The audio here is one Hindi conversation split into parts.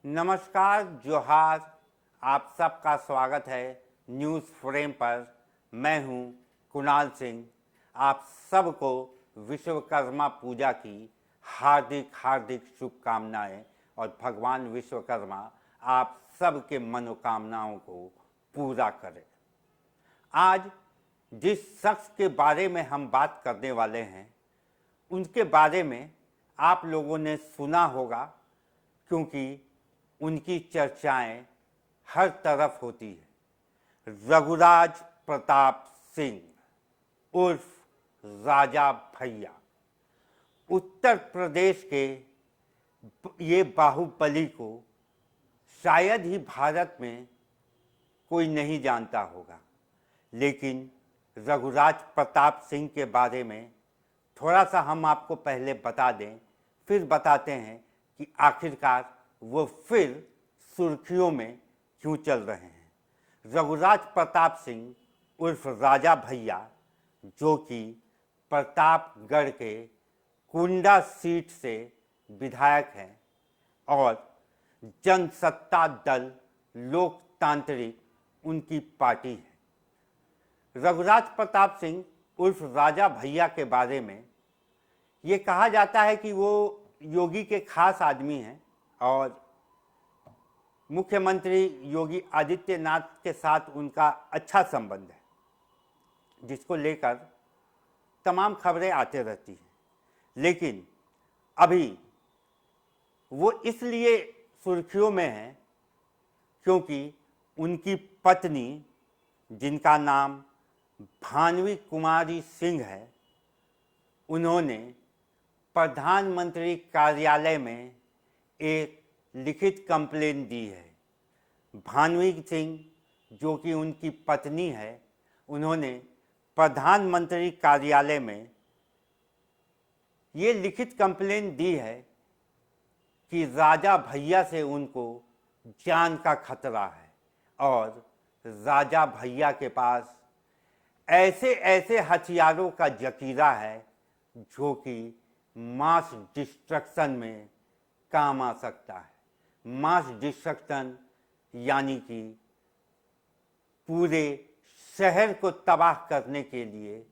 नमस्कार, जोहार। आप सबका स्वागत है न्यूज़ फ्रेम पर। मैं हूं कुणाल सिंह। आप सबको विश्वकर्मा पूजा की हार्दिक हार्दिक शुभकामनाएं और भगवान विश्वकर्मा आप सबके मनोकामनाओं को पूरा करें। आज जिस शख्स के बारे में हम बात करने वाले हैं उनके बारे में आप लोगों ने सुना होगा, क्योंकि उनकी चर्चाएं हर तरफ होती है। रघुराज प्रताप सिंह उर्फ राजा भैया, उत्तर प्रदेश के ये बाहुबली को शायद ही भारत में कोई नहीं जानता होगा, लेकिन रघुराज प्रताप सिंह के बारे में थोड़ा सा हम आपको पहले बता दें, फिर बताते हैं कि आखिरकार वो फिर सुर्खियों में क्यों चल रहे हैं। रघुराज प्रताप सिंह उर्फ राजा भैया, जो कि प्रतापगढ़ के कुंडा सीट से विधायक हैं और जनसत्ता दल लोकतांत्रिक उनकी पार्टी है। रघुराज प्रताप सिंह उर्फ राजा भैया के बारे में ये कहा जाता है कि वो योगी के खास आदमी हैं और मुख्यमंत्री योगी आदित्यनाथ के साथ उनका अच्छा संबंध है, जिसको लेकर तमाम खबरें आते रहती हैं। लेकिन अभी वो इसलिए सुर्खियों में हैं क्योंकि उनकी पत्नी, जिनका नाम भानवी कुमारी सिंह है, उन्होंने प्रधानमंत्री कार्यालय में एक लिखित कंप्लेन दी है। भानवी सिंह, जो कि उनकी पत्नी है, उन्होंने प्रधानमंत्री कार्यालय में ये लिखित कंप्लेन दी है कि राजा भैया से उनको जान का खतरा है और राजा भैया के पास ऐसे ऐसे हथियारों का जखीरा है जो कि मास डिस्ट्रक्शन में काम आ सकता है। मास डिस्ट्रक्शन यानी कि पूरे शहर को तबाह करने के लिए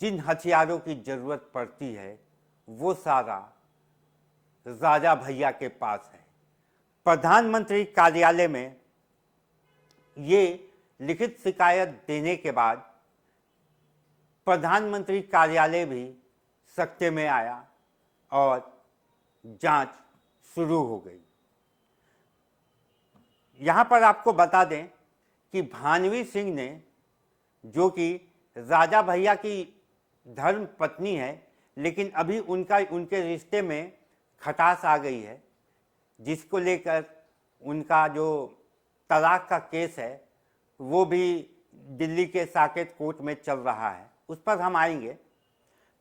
जिन हथियारों की ज़रूरत पड़ती है वो सारा राजा भैया के पास है। प्रधानमंत्री कार्यालय में ये लिखित शिकायत देने के बाद प्रधानमंत्री कार्यालय भी सख्ते में आया और जांच शुरू हो गई। यहाँ पर आपको बता दें कि भानवी सिंह ने, जो कि राजा भैया की धर्म पत्नी है, लेकिन अभी उनके रिश्ते में खटास आ गई है, जिसको लेकर उनका जो तलाक का केस है वो भी दिल्ली के साकेत कोर्ट में चल रहा है। उस पर हम आएंगे।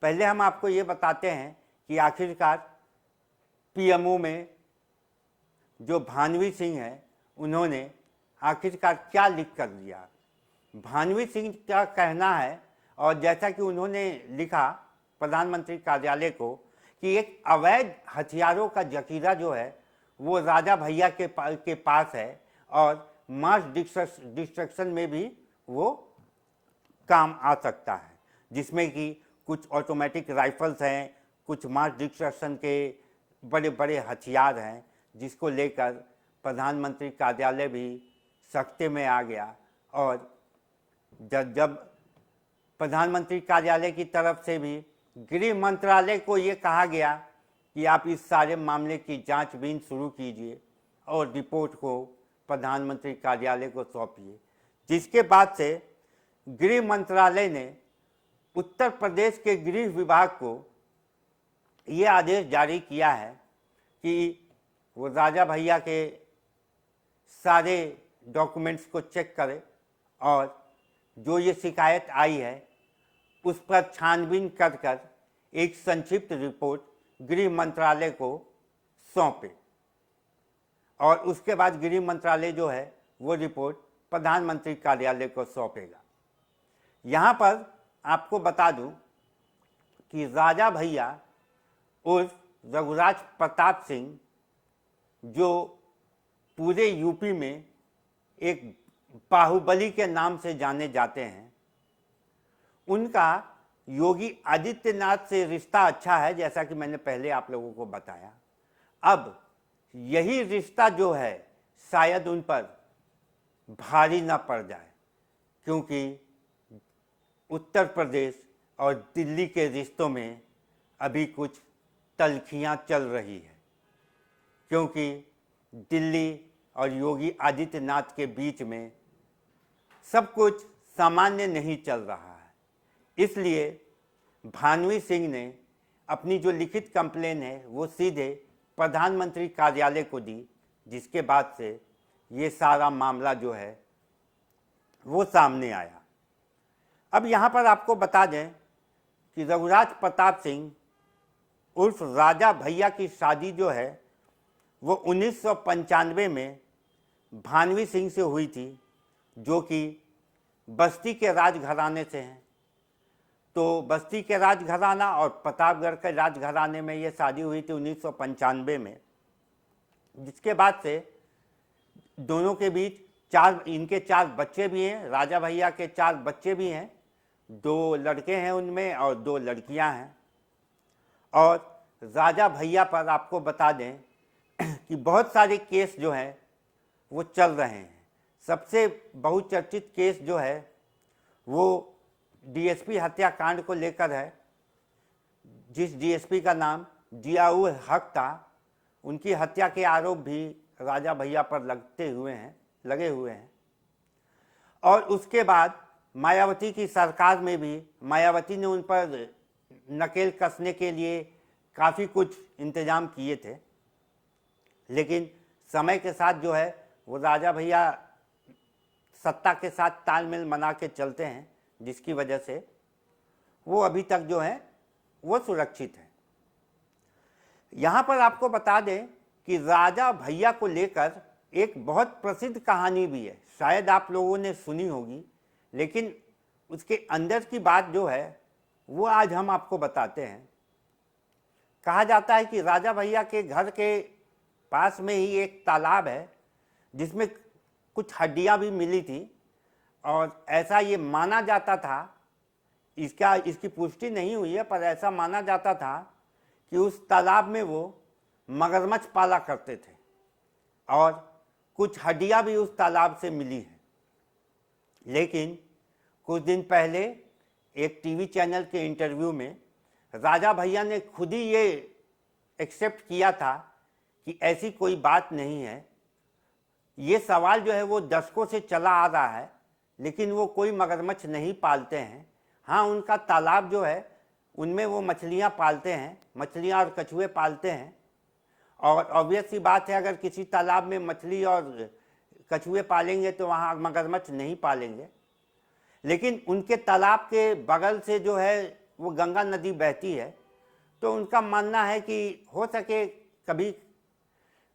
पहले हम आपको ये बताते हैं कि आखिरकार पीएमओ में जो भानवी सिंह है, उन्होंने आखिरकार क्या लिख कर दिया। भानवी सिंह का कहना है, और जैसा कि उन्होंने लिखा प्रधानमंत्री कार्यालय को, कि एक अवैध हथियारों का जखीरा जो है वो राजा भैया के पास है और मास डिस्ट्रक्शन में भी वो काम आ सकता है, जिसमें कि कुछ ऑटोमेटिक राइफल्स हैं, कुछ मास डिस्ट्रक्शन के बड़े बड़े हथियार हैं, जिसको लेकर प्रधानमंत्री कार्यालय भी सख्ते में आ गया। और जब प्रधानमंत्री कार्यालय की तरफ से भी गृह मंत्रालय को ये कहा गया कि आप इस सारे मामले की जांचबीन शुरू कीजिए और रिपोर्ट को प्रधानमंत्री कार्यालय को सौंपिए, जिसके बाद से गृह मंत्रालय ने उत्तर प्रदेश के गृह विभाग को ये आदेश जारी किया है कि वो राजा भैया के सारे डॉक्यूमेंट्स को चेक करे और जो ये शिकायत आई है उस पर छानबीन कर एक संक्षिप्त रिपोर्ट गृह मंत्रालय को सौंपे और उसके बाद गृह मंत्रालय जो है वो रिपोर्ट प्रधानमंत्री कार्यालय को सौंपेगा। यहाँ पर आपको बता दूं कि राजा भैया उर्फ रघुराज प्रताप सिंह जो पूरे यूपी में एक बाहुबली के नाम से जाने जाते हैं, उनका योगी आदित्यनाथ से रिश्ता अच्छा है, जैसा कि मैंने पहले आप लोगों को बताया। अब यही रिश्ता जो है शायद उन पर भारी ना पड़ जाए, क्योंकि उत्तर प्रदेश और दिल्ली के रिश्तों में अभी कुछ तल्खियां चल रही है, क्योंकि दिल्ली और योगी आदित्यनाथ के बीच में सब कुछ सामान्य नहीं चल रहा है। इसलिए भानवी सिंह ने अपनी जो लिखित कंप्लेन है वो सीधे प्रधानमंत्री कार्यालय को दी, जिसके बाद से ये सारा मामला जो है वो सामने आया। अब यहाँ पर आपको बता दें कि रघुराज प्रताप सिंह उर्फ राजा भैया की शादी जो है वो 1995 में भानवी सिंह से हुई थी, जो कि बस्ती के राजघराने से हैं। तो बस्ती के राजघराना और प्रतापगढ़ के राजघराने में ये शादी हुई थी 1995 में, जिसके बाद से दोनों के बीच इनके चार बच्चे भी हैं। राजा भैया के 4 बच्चे भी हैं, 2 लड़के हैं उनमें और 2 लड़कियां हैं। और राजा भैया पर आपको बता दें कि बहुत सारे केस जो हैं वो चल रहे हैं। सबसे बहुचर्चित केस जो है वो डीएसपी हत्याकांड को लेकर है, जिस डीएसपी का नाम जियाउल हक था। उनकी हत्या के आरोप भी राजा भैया पर लगे हुए हैं। और उसके बाद मायावती की सरकार में भी मायावती ने उन पर नकेल कसने के लिए काफ़ी कुछ इंतजाम किए थे, लेकिन समय के साथ जो है वो राजा भैया सत्ता के साथ तालमेल बना के चलते हैं, जिसकी वजह से वो अभी तक जो है वो सुरक्षित है। यहाँ पर आपको बता दें कि राजा भैया को लेकर एक बहुत प्रसिद्ध कहानी भी है, शायद आप लोगों ने सुनी होगी, लेकिन उसके अंदर की बात जो है वो आज हम आपको बताते हैं। कहा जाता है कि राजा भैया के घर के पास में ही एक तालाब है, जिसमें कुछ हड्डियां भी मिली थी, और ऐसा ये माना जाता था, इसकी पुष्टि नहीं हुई है, पर ऐसा माना जाता था कि उस तालाब में वो मगरमच्छ पाला करते थे और कुछ हड्डियां भी उस तालाब से मिली हैं। लेकिन कुछ दिन पहले एक टीवी चैनल के इंटरव्यू में राजा भैया ने खुद ही ये एक्सेप्ट किया था कि ऐसी कोई बात नहीं है। ये सवाल जो है वो दशकों से चला आ रहा है, लेकिन वो कोई मगरमच्छ नहीं पालते हैं। हाँ, उनका तालाब जो है उनमें वो मछलियाँ पालते हैं, मछलियाँ और कछुए पालते हैं। और ऑब्वियस सी बात है, अगर किसी तालाब में मछली और कछुए पालेंगे तो वहाँ मगरमच्छ नहीं पालेंगे। लेकिन उनके तालाब के बगल से जो है वो गंगा नदी बहती है, तो उनका मानना है कि हो सके कभी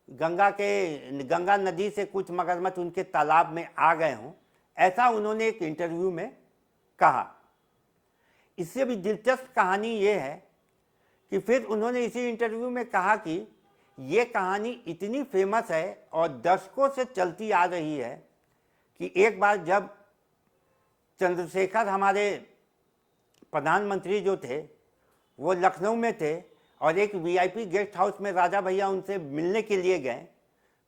गंगा नदी से कुछ मगरमच्छ उनके तालाब में आ गए हों, ऐसा उन्होंने एक इंटरव्यू में कहा। इससे भी दिलचस्प कहानी ये है कि फिर उन्होंने इसी इंटरव्यू में कहा कि ये कहानी इतनी फेमस है और दशकों से चलती आ रही है कि एक बार जब चंद्रशेखर हमारे प्रधानमंत्री जो थे वो लखनऊ में थे और एक वीआईपी गेस्ट हाउस में राजा भैया उनसे मिलने के लिए गए,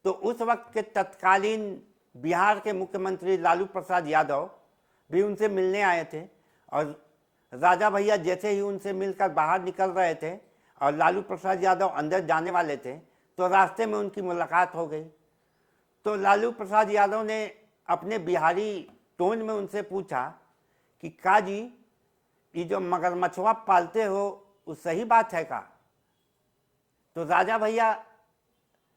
तो उस वक्त के तत्कालीन बिहार के मुख्यमंत्री लालू प्रसाद यादव भी उनसे मिलने आए थे। और राजा भैया जैसे ही उनसे मिलकर बाहर निकल रहे थे और लालू प्रसाद यादव अंदर जाने वाले थे, तो रास्ते में उनकी मुलाकात हो गई। तो लालू प्रसाद यादव ने अपने बिहारी टोन में उनसे पूछा कि का जी, ये जो मगरमच्छवा पालते हो वो सही बात है का? तो राजा भैया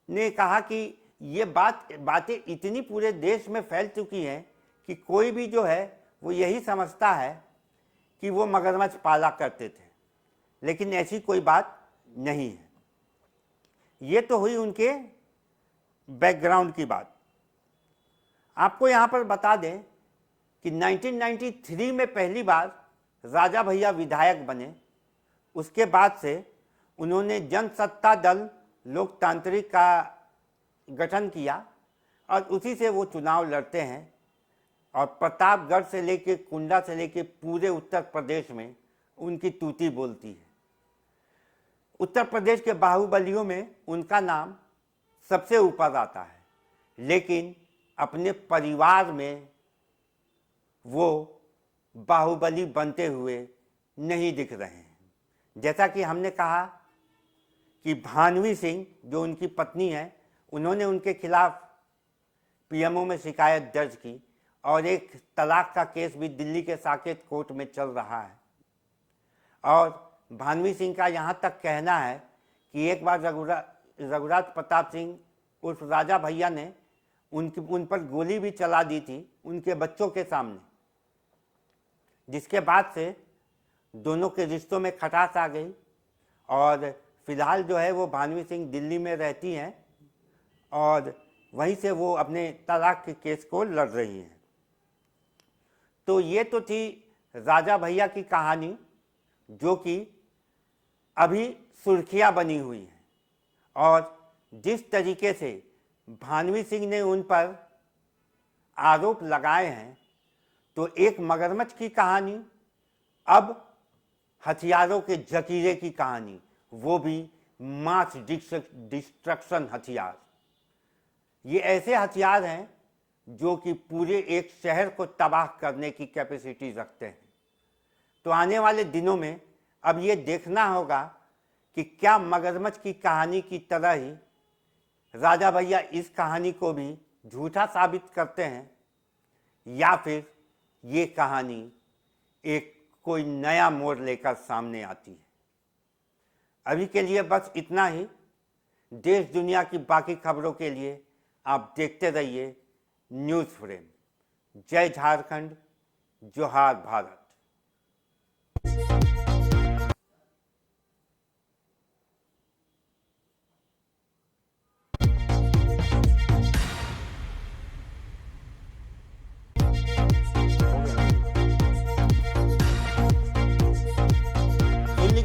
ने कहा कि ये बातें इतनी पूरे देश में फैल चुकी हैं कि कोई भी जो है वो यही समझता है कि वो मगरमच्छ पाला करते थे, लेकिन ऐसी कोई बात नहीं है। ये तो हुई उनके बैकग्राउंड की बात। आपको यहाँ पर बता दें कि 1993 में पहली बार राजा भैया विधायक बने। उसके बाद से उन्होंने जनसत्ता दल लोकतांत्रिक का गठन किया और उसी से वो चुनाव लड़ते हैं और प्रतापगढ़ से लेके कुंडा से लेके पूरे उत्तर प्रदेश में उनकी तूती बोलती है। उत्तर प्रदेश के बाहुबलियों में उनका नाम सबसे ऊपर आता है, लेकिन अपने परिवार में वो बाहुबली बनते हुए नहीं दिख रहे हैं। जैसा कि हमने कहा कि भानवी सिंह जो उनकी पत्नी है, उन्होंने उनके खिलाफ पीएमओ में शिकायत दर्ज की और एक तलाक का केस भी दिल्ली के साकेत कोर्ट में चल रहा है। और भानवी सिंह का यहाँ तक कहना है कि एक बार रघुराज प्रताप सिंह उर्फ राजा भैया ने उन पर गोली भी चला दी थी उनके बच्चों के सामने, जिसके बाद से दोनों के रिश्तों में खटास आ गई और फिलहाल जो है वो भानवी सिंह दिल्ली में रहती हैं और वहीं से वो अपने तलाक के केस को लड़ रही हैं। तो ये तो थी राजा भैया की कहानी, जो कि अभी सुर्खियां बनी हुई हैं। और जिस तरीके से भानवी सिंह ने उन पर आरोप लगाए हैं, तो एक मगरमच्छ की कहानी, अब हथियारों के जखीरे की कहानी, वो भी मास डिस्ट्रक्शन हथियार। ये ऐसे हथियार हैं जो कि पूरे एक शहर को तबाह करने की कैपेसिटी रखते हैं। तो आने वाले दिनों में अब ये देखना होगा कि क्या मगरमच्छ की कहानी की तरह ही राजा भैया इस कहानी को भी झूठा साबित करते हैं, या फिर ये कहानी एक कोई नया मोड़ लेकर सामने आती है। अभी के लिए बस इतना ही। देश दुनिया की बाकी खबरों के लिए आप देखते रहिए न्यूज़ फ्रेम। जय झारखंड, जोहार भारत।